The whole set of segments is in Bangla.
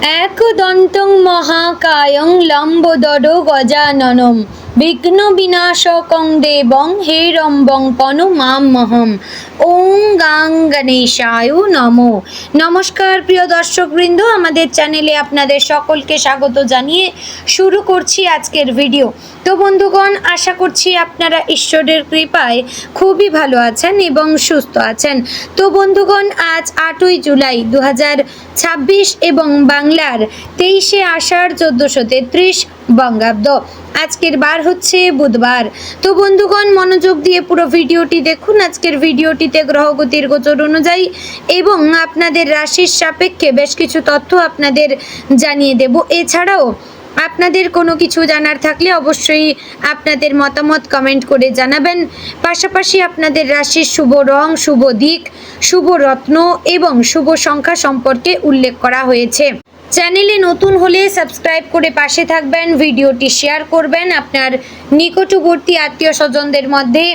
একদন্তং মহাকায়ং লম্বোদরো গজাননম বিঘ্ন বিনাশকং দেবং হেরম্বং পনুমামহম। ওং গাং গণেশায় নমো। নমস্কার প্রিয় দর্শকবৃন্দ, আমাদের চ্যানেলে আপনাদের সকলকে স্বাগত জানিয়ে শুরু করছি আজকের ভিডিও। তো বন্ধুগণ, আশা করছি আপনারা ঈশ্বরের কৃপায় খুবই ভালো আছেন এবং সুস্থ আছেন। তো বন্ধুগণ, আজ 8ই জুলাই 2026 এবং বাংলার 23শে আষাঢ় 1433 বঙ্গাব্দ। আজকের বার হচ্ছে বুধবার। তো বন্ধুগণ, মনোযোগ দিয়ে পুরো ভিডিওটি দেখুন। আজকের ভিডিওটিতে গ্রহগতির গোচর অনুযায়ী এবং আপনাদের রাশির সাপেক্ষে বেশ কিছু তথ্য আপনাদের জানিয়ে দেব। এছাড়াও আপনাদের কোনো কিছু জানার থাকলে অবশ্যই আপনাদের মতামত কমেন্ট করে জানাবেন। পাশাপাশি আপনাদের রাশির শুভ রং, শুভ দিক, শুভ রত্ন এবং শুভ সংখ্যা সম্পর্কে উল্লেখ করা হয়েছে। চ্যানেলে নতুন হলে সাবস্ক্রাইব করে পাশে থাকবেন, ভিডিওটি শেয়ার করবেন আপনার নিকটবর্তী আত্মীয় স্বজনদের মধ্যে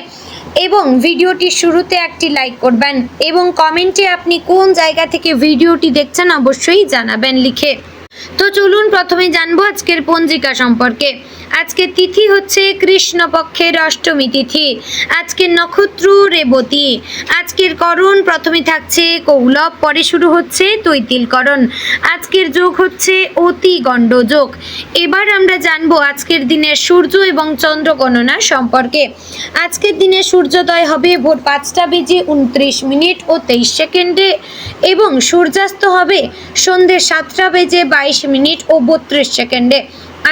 এবং ভিডিওটির শুরুতে একটি লাইক করবেন এবং কমেন্টে আপনি কোন জায়গা থেকে ভিডিওটি দেখছেন অবশ্যই জানাবেন লিখে। তো চলুন প্রথমে জানবো আজকের পঞ্জিকা সম্পর্কে। আজকের তিথি হচ্ছে কৃষ্ণপক্ষের অষ্টমী তিথি। আজকের নক্ষত্র রেবতী। আজকের করণ প্রথমে থাকছে কৌলব, পরে শুরু হচ্ছে তৈতিলকরণ। আজকের যোগ হচ্ছে অতি গণ্ড যোগ। এবার আমরা জানবো আজকের দিনের সূর্য এবং চন্দ্র গণনা সম্পর্কে। আজকের দিনে সূর্যোদয় হবে ভোর 5:29 এবং সূর্যাস্ত হবে সন্ধ্যে 7:22 ও 32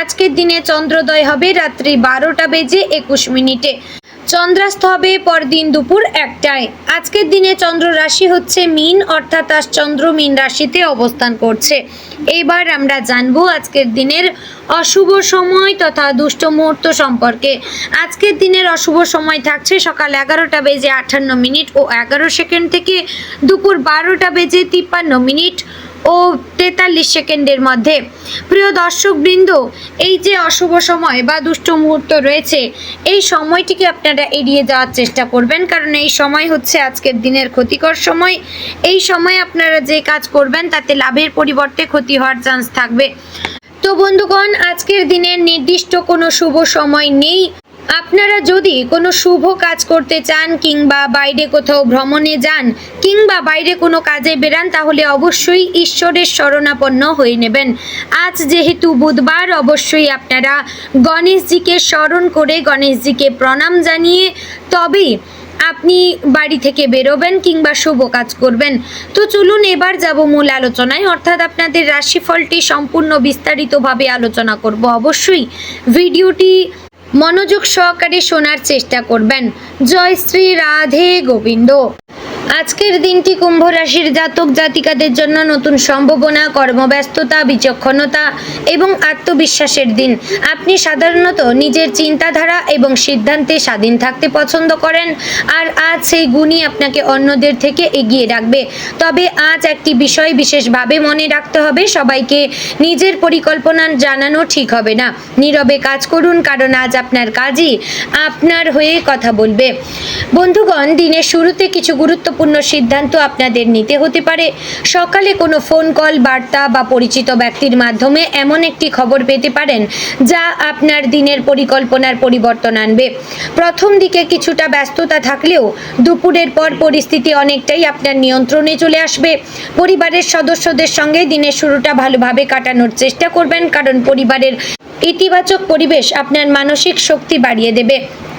আজকের দিনে চন্দ্রোদয় হবে রাত্রি 12:21। চন্দ্রাস্ত হবে পরদিন দুপুর 1টায়। আজকের দিনে চন্দ্র রাশি হচ্ছে মীন, অর্থাৎ আজ চন্দ্র মীন রাশিতে অবস্থান করছে। এবার আমরা জানবো আজকের দিনের অশুভ সময় তথা দুষ্ট মুহূর্ত সম্পর্কে। আজকের দিনের অশুভ সময় থাকছে সকাল 11:58 ও 11 থেকে দুপুর 12:53 ও 43 মধ্যে। প্রিয় দর্শকবৃন্দ, এই যে অশুভ সময় বা দুষ্ট মুহূর্ত রয়েছে, এই সময়টিকে আপনারা এড়িয়ে যাওয়ার চেষ্টা করবেন, কারণ এই সময় হচ্ছে আজকের দিনের ক্ষতিকর সময়। এই সময় আপনারা যে কাজ করবেন তাতে লাভের পরিবর্তে ক্ষতি হওয়ার চান্স থাকবে। তো বন্ধুগণ, আজকের দিনের নির্দিষ্ট কোনো শুভ সময় নেই। আপনারা যদি কোনো শুভ কাজ করতে চান কিংবা বাইরে কোথাও ভ্রমণে যান কিংবা বাইরে কোনো কাজে বেরান, তাহলে অবশ্যই ঈশ্বরের শরণাপন্ন হয়ে নেবেন। আজ যেহেতু বুধবার, অবশ্যই আপনারা গণেশজিকে স্মরণ করে গণেশজিকে প্রণাম জানিয়ে তবেই আপনি বাড়ি থেকে বেরোবেন কিংবা শুভ কাজ করবেন। তো চলুন এবার যাব মূল আলোচনায়, অর্থাৎ আপনাদের রাশিফলটি সম্পূর্ণ বিস্তারিতভাবে আলোচনা করব। অবশ্যই ভিডিওটি মনোযোগ সহকারে শোনার চেষ্টা করবেন। জয় শ্রী রাধে গোবিন্দ। আজকের দিনটি কুম্ভ রাশির জাতক জাতিকাদের জন্য নতুন সম্ভাবনা, কর্মব্যস্ততা, বিচক্ষণতা এবং আত্মবিশ্বাসের দিন। আপনি সাধারণত নিজের চিন্তাধারা এবং সিদ্ধান্তে স্বাধীন থাকতে পছন্দ করেন, আর আজ সেই গুণই আপনাকে অন্যদের থেকে এগিয়ে রাখবে। তবে আজ একটি বিষয় বিশেষভাবে মনে রাখতে হবে, সবাইকে নিজের পরিকল্পনা জানানো ঠিক হবে না। নীরবে কাজ করুন, কারণ আজ আপনার কাজই আপনার হয়ে কথা বলবে। বন্ধুগণ, দিনের শুরুতে কিছু গুরুত্বপূর্ণ সিদ্ধান্ত আপনাদের নিতে হতে পারে। সকালে কোনো ফোন কল, বার্তা বা পরিচিত ব্যক্তির মাধ্যমে এমন একটি খবর পেতে পারেন যা আপনার দিনের পরিকল্পনার পরিবর্তন আনবে। প্রথম দিকে কিছুটা ব্যস্ততা থাকলেও দুপুরের পর পরিস্থিতি অনেকটাই আপনার নিয়ন্ত্রণে চলে আসবে। পরিবারের সদস্যদের সঙ্গে দিনের শুরুটা ভালোভাবে কাটানোর চেষ্টা করবেন, কারণ পরিবারের ইতিবাচক পরিবেশ আপনার মানসিক শক্তি বাড়িয়ে দেবে।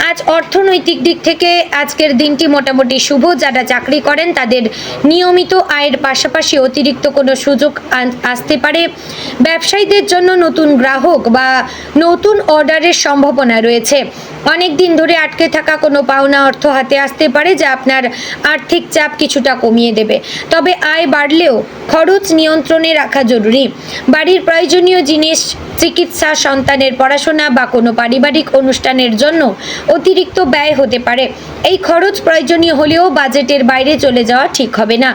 আজ অর্থনৈতিক দিক থেকে আজকের দিনটি মোটামুটি শুভ। যারা চাকরি করেন তাদের নিয়মিত আয়ের পাশাপাশি অতিরিক্ত কোনো সুযোগ আসতে পারে। ব্যবসায়ীদের জন্য নতুন গ্রাহক বা নতুন অর্ডারের সম্ভাবনা রয়েছে। অনেক দিন ধরে আটকে থাকা কোনো পাওনা অর্থ হাতে আসতে পারে, যা আপনার আর্থিক চাপ কিছুটা কমিয়ে দেবে। তবে আয় বাড়লেও খরচ নিয়ন্ত্রণে রাখা জরুরি। বাড়ির প্রয়োজনীয় জিনিস, চিকিৎসা, সন্তানের পড়াশোনা বা কোনো পারিবারিক অনুষ্ঠানের জন্য অতিরিক্ত ব্যয় হতে পারে। এই খরচ প্রয়োজনীয় হলেও বাজেটের বাইরে চলে যাওয়া ঠিক হবে না।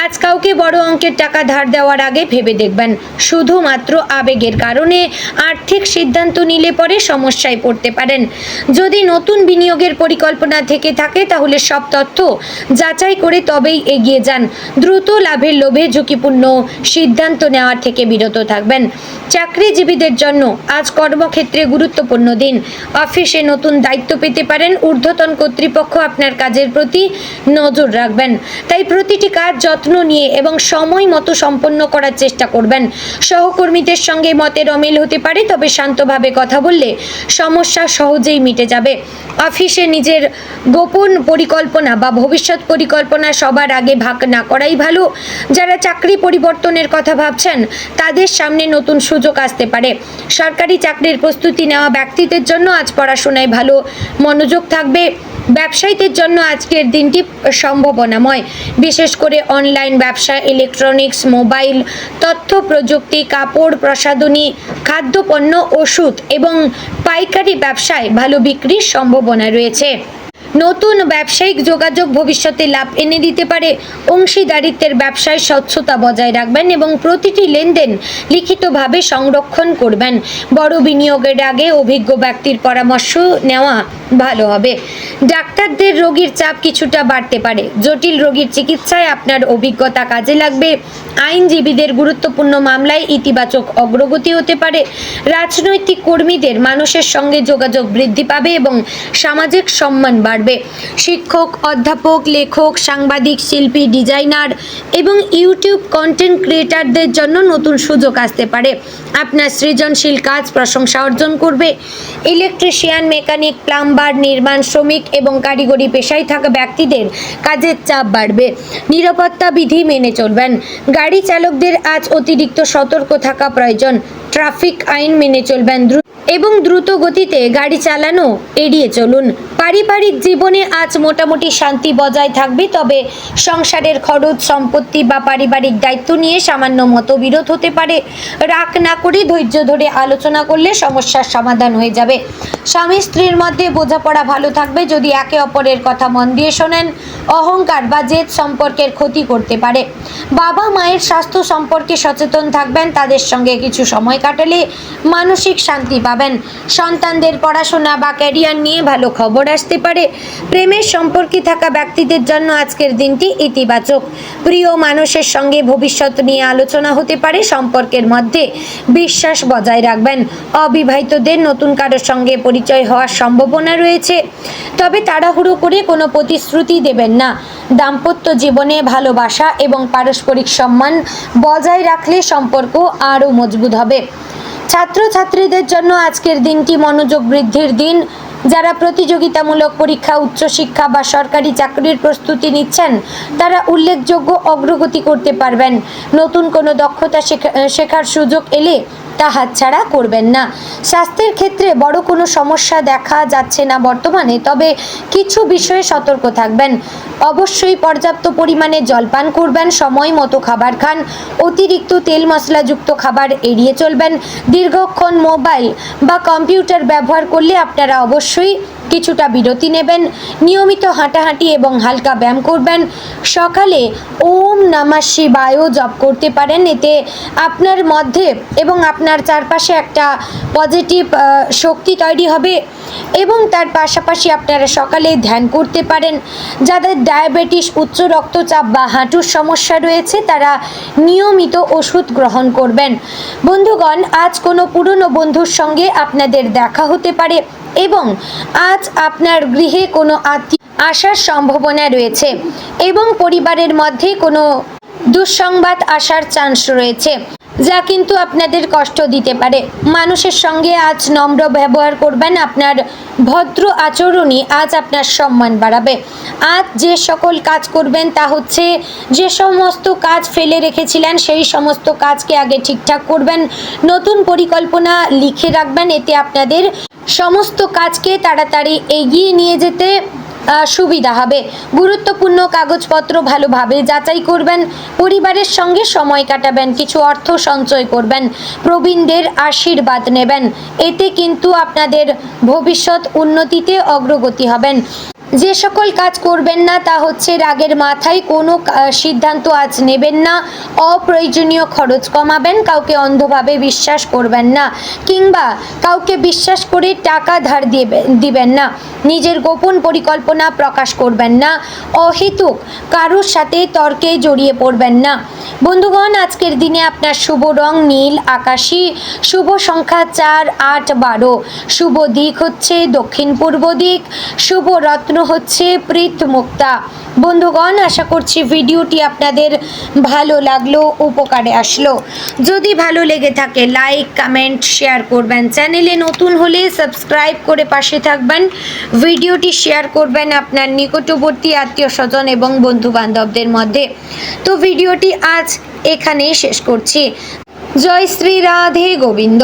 আজ কাউকে বড় অঙ্কের টাকা ধার দেওয়ার আগে ভেবে দেখবেন। শুধুমাত্র আবেগের কারণে আর্থিক সিদ্ধান্ত নিলে পরে সমস্যায় পড়তে পারেন। যদি নতুন বিনিয়োগের পরিকল্পনা থেকে থাকে তাহলে সব তথ্য যাচাই করে তবেই এগিয়ে যান। দ্রুত লাভের লোভে ঝুঁকিপূর্ণ সিদ্ধান্ত নেওয়ার থেকে বিরত থাকবেন। চাকরিজীবীদের জন্য আজ কর্মক্ষেত্রে গুরুত্বপূর্ণ দিন। অফিসে নতুন দায়িত্ব পেতে পারেন। ঊর্ধ্বতন কর্তৃপক্ষ আপনার কাজের প্রতি নজর রাখবেন, তাই প্রতিটি কাজ যত্ন নিয়ে এবং সময় মতো সম্পন্ন করার চেষ্টা করবেন। সহকর্মীদের সঙ্গে মতের অমিল হতে পারে, তবে শান্তভাবে কথা বললে সমস্যা সহজেই মিটে যাবে। অফিসে নিজের গোপন পরিকল্পনা বা ভবিষ্যৎ পরিকল্পনা সবার আগে ভাগ না করাই ভালো। যারা চাকরি পরিবর্তনের কথা ভাবছেন তাদের সামনে নতুন সুযোগ আসতে পারে। সরকারি চাকরির প্রস্তুতি নেওয়া ব্যক্তিদের জন্য আজ পড়াশোনায় ভালো মনোযোগ থাকবে। ব্যবসায়ীদের জন্য আজকের দিনটি সম্ভাবনাময়, বিশেষ করে অনলাইন ব্যবসা, ইলেকট্রনিক্স, মোবাইল, তথ্য প্রযুক্তি, কাপড়, প্রসাধনী, খাদ্যপণ্য, ওষুধ এবং পাইকারি ব্যবসায় ভালো বিক্রির সম্ভাবনা রয়েছে। নতুন ব্যবসায়িক যোগাযোগ ভবিষ্যতে লাভ এনে দিতে পারে। অংশীদারিত্বের ব্যবসায় স্বচ্ছতা বজায় রাখবেন এবং প্রতিটি লেনদেন লিখিতভাবে সংরক্ষণ করবেন। বড় বিনিয়োগের আগে অভিজ্ঞ ব্যক্তির পরামর্শ নেওয়া ভালো হবে। ডাক্তারদের রোগীর চাপ কিছুটা বাড়তে পারে। জটিল রোগীর চিকিৎসায় আপনার অভিজ্ঞতা কাজে লাগবে। আইনজীবীদের গুরুত্বপূর্ণ মামলায় ইতিবাচক অগ্রগতি হতে পারে। রাজনৈতিক কর্মীদের মানুষের সঙ্গে যোগাযোগ বৃদ্ধি পাবে এবং সামাজিক সম্মান বাড়বে। শিক্ষক, অধ্যাপক, লেখক, সাংবাদিক, শিল্পী, ডিজাইনার এবং ইউটিউব কন্টেন্ট ক্রিয়েটারদের জন্য নতুন সুযোগ আসতে পারে। আপনার সৃজনশীল কাজ প্রশংসা অর্জন করবে। ইলেকট্রিশিয়ান, মেকানিক, প্লাম্বার, নির্মাণ শ্রমিক এবং কারিগরি পেশায় থাকা ব্যক্তিদের কাজের চাপ বাড়বে। নিরাপত্তা বিধি মেনে চলবেন। গাড়ি চালকদের আজ অতিরিক্ত সতর্ক থাকা প্রয়োজন। ট্রাফিক আইন মেনে চলবেন এবং দ্রুত গতিতে গাড়ি চালানো এড়িয়ে চলুন। পারিবারিক জীবনে আজ মোটামুটি শান্তি বজায় থাকবে, তবে সংসারের খরচ, সম্পত্তি বা পারিবারিক দায়িত্ব নিয়ে সামান্য মতবিরোধ হতে পারে। রাগ না করে ধৈর্য ধরে আলোচনা করলে সমস্যার সমাধান হয়ে যাবে। স্বামী স্ত্রীর মধ্যে বোঝাপড়া ভালো থাকবে যদি একে অপরের কথা মন দিয়ে শোনেন। অহংকার বা জেদ সম্পর্কের ক্ষতি করতে পারে। বাবা মায়ের স্বাস্থ্য সম্পর্কে সচেতন থাকবেন। তাদের সঙ্গে কিছু সময় কাটালে মানসিক শান্তি পাবেন। সন্তানদের পড়াশোনা বা ক্যারিয়ার নিয়ে ভালো খবর আসতে পারে। প্রেমের সম্পর্কে থাকা ব্যক্তিদের জন্য আজকের দিনটি ইতিবাচক। প্রিয় মানুষের সঙ্গে ভবিষ্যৎ নিয়ে আলোচনা হতে পারে। সম্পর্কের মধ্যে বিশ্বাস বজায় রাখবেন। অবিবাহিতদের নতুন কারোর সঙ্গে পরিচয় হওয়ার সম্ভাবনা রয়েছে, তবে তাড়াহুড়ো করে কোনো প্রতিশ্রুতি দেবেন না। দাম্পত্য জীবনে ভালোবাসা এবং পারস্পরিক সম্মান বজায় রাখলে সম্পর্ক আরও মজবুত হবে। ছাত্রছাত্রীদের জন্য আজকের দিনটি মনোযোগ বৃদ্ধির দিন। যারা প্রতিযোগিতামূলক পরীক্ষা, উচ্চশিক্ষা বা সরকারি চাকরির প্রস্তুতি নিচ্ছেন তারা উল্লেখযোগ্য অগ্রগতি করতে পারবেন। নতুন কোনো দক্ষতা শেখার সুযোগ এলে তা হাতছাড়া করবেন না। স্বাস্থ্যের ক্ষেত্রে বড় কোনো সমস্যা দেখা যাচ্ছে না বর্তমানে, তবে কিছু বিষয়ে সতর্ক থাকবেন। অবশ্যই পর্যাপ্ত পরিমাণে জল পান করবেন। সময় মতো খাবার খান। অতিরিক্ত তেল মশলাযুক্ত খাবার এড়িয়ে চলবেন। দীর্ঘক্ষণ মোবাইল বা কম্পিউটার ব্যবহার করলে আপনারা অবশ্যই কিছুটা বিরতি নেবেন। নিয়মিত হাঁটাহাঁটি এবং হালকা ব্যায়াম করবেন। সকালে ওম নমঃ শিবায় জপ করতে পারেন। এতে আপনার মধ্যে এবং আপনার চারপাশে একটা পজিটিভ শক্তি তৈরি হবে। এবং তার পাশাপাশি আপনারা সকালে ধ্যান করতে পারেন। যাদের ডায়াবেটিস, উচ্চ রক্তচাপ বা হাঁটুর সমস্যা রয়েছে তারা নিয়মিত ওষুধ গ্রহণ করবেন। বন্ধুগণ, আজ কোনো পুরনো বন্ধুর সঙ্গে আপনাদের দেখা হতে পারে এবং আজ আপনার গৃহে কোনো আত্মীয় আসার সম্ভাবনা রয়েছে এবং পরিবারের মধ্যে কোনো দুঃসংবাদ আসার চান্স রয়েছে, যা কিন্তু আপনাদের কষ্ট দিতে পারে। মানুষের সঙ্গে আজ নম্র ব্যবহার করবেন। আপনার ভদ্র আচরণই আজ আপনার সম্মান বাড়াবে। আজ যে সকল কাজ করবেন তা হচ্ছে, যে সমস্ত কাজ ফেলে রেখেছিলেন সেই সমস্ত কাজকে আগে ঠিকঠাক করবেন। নতুন পরিকল্পনা লিখে রাখবেন। এতে আপনাদের সমস্ত কাজকে তাড়াতাড়ি এগিয়ে নিয়ে যেতে সুবিধা হবে। গুরুত্বপূর্ণ কাগজপত্র ভালোভাবে যাচাই করবেন। পরিবারের সঙ্গে সময় কাটাবেন। কিছু অর্থ সঞ্চয় করবেন। প্রবীণদের আশীর্বাদ নেবেন। এতে কিন্তু আপনাদের ভবিষ্যৎ উন্নতিতে অগ্রগতি হবেন। যে সকল কাজ করবেন না তা হচ্ছে রাগের মাথায় কোনো সিদ্ধান্ত আজ নেবেন না, অপ্রয়োজনীয় খরচ কমাবেন, কাউকে অন্ধভাবে বিশ্বাস করবেন না কিংবা কাউকে বিশ্বাস করে টাকা ধার দিবেন না, নিজের গোপন পরিকল্পনা প্রকাশ করবেন না, অহেতুক কারোর সাথে তর্কে জড়িয়ে পড়বেন না। বন্ধুগণ, আজকের দিনে আপনার শুভ রং নীল আকাশী, শুভ সংখ্যা 4, 8, 12, শুভ দিক হচ্ছে দক্ষিণ পূর্ব দিক, শুভ রত্ন হচ্ছে প্রীত মুক্তা। বন্ধুগণ, আশা করছি ভিডিওটি আপনাদের ভালো লাগলো, উপকারে আসলো। যদি ভালো লেগে থাকে লাইক কমেন্ট শেয়ার করবেন, চ্যানেলে নতুন হলে সাবস্ক্রাইব করে পাশে থাকবেন, ভিডিওটি শেয়ার করবেন আপনার নিকটবর্তী আত্মীয় স্বজন এবং বন্ধু বান্ধবদের মধ্যে। তো ভিডিওটি আজ এখানেই শেষ করছি। জয় শ্রী রাধে গোবিন্দ।